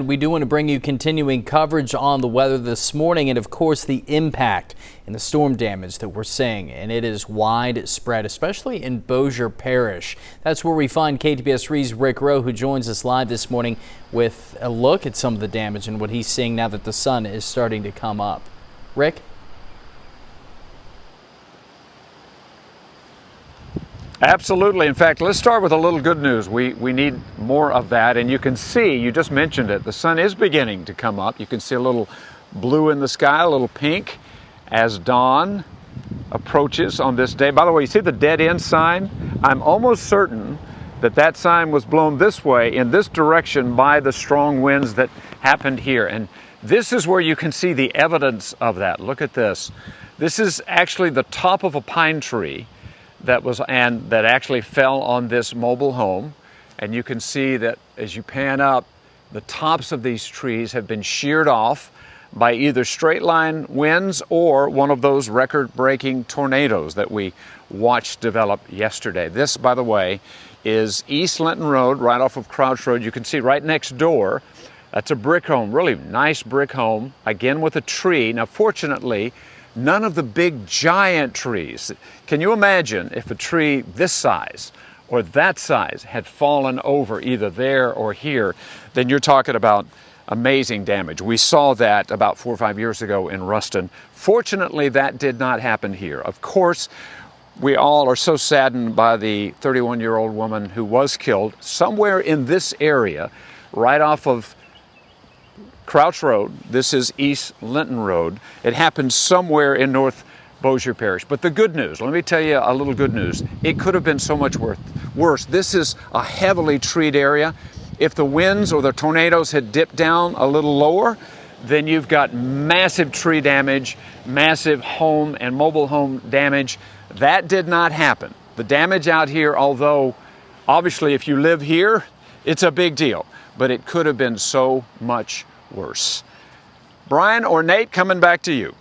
We do want to bring you continuing coverage on the weather this morning and, of course, the impact and the storm damage that we're seeing. And it is widespread, especially in Bossier Parish. That's where we find KTPS 3's Rick Rowe, who joins us live this morning with a look at some of the damage and what he's seeing now that the sun is starting to come up. Rick? Absolutely. In fact, let's start with a little good news. We need more of that, and you can see, you just mentioned it, the sun is beginning to come up. You can see a little blue in the sky, a little pink as dawn approaches on this day. By the way, you see the dead end sign? I'm almost certain that that sign was blown this way, in this direction, by the strong winds that happened here. And this is where you can see the evidence of that. Look at this. This is actually the top of a pine tree that actually fell on this mobile home. And you can see that as you pan up, the tops of these trees have been sheared off by either straight line winds or one of those record-breaking tornadoes that we watched develop yesterday. This, by the way, is East Linton Road, right off of Crouch Road. You can see right next door, that's a brick home, really nice brick home, again with a tree. Now, fortunately, none of the big giant trees. Can you imagine if a tree this size or that size had fallen over either there or here? Then you're talking about amazing damage. We saw that about 4 or 5 years ago in Ruston. Fortunately, that did not happen here. Of course, we all are so saddened by the 31-year-old woman who was killed somewhere in this area, right off of Crouch Road. This is East Linton Road. It happened somewhere in North Bossier Parish. But the good news, let me tell you a little good news. It could have been so much worse. This is a heavily treed area. If the winds or the tornadoes had dipped down a little lower, then you've got massive tree damage, massive home and mobile home damage. That did not happen. The damage out here, although obviously if you live here, it's a big deal, but it could have been so much worse. Brian or Nate, coming back to you.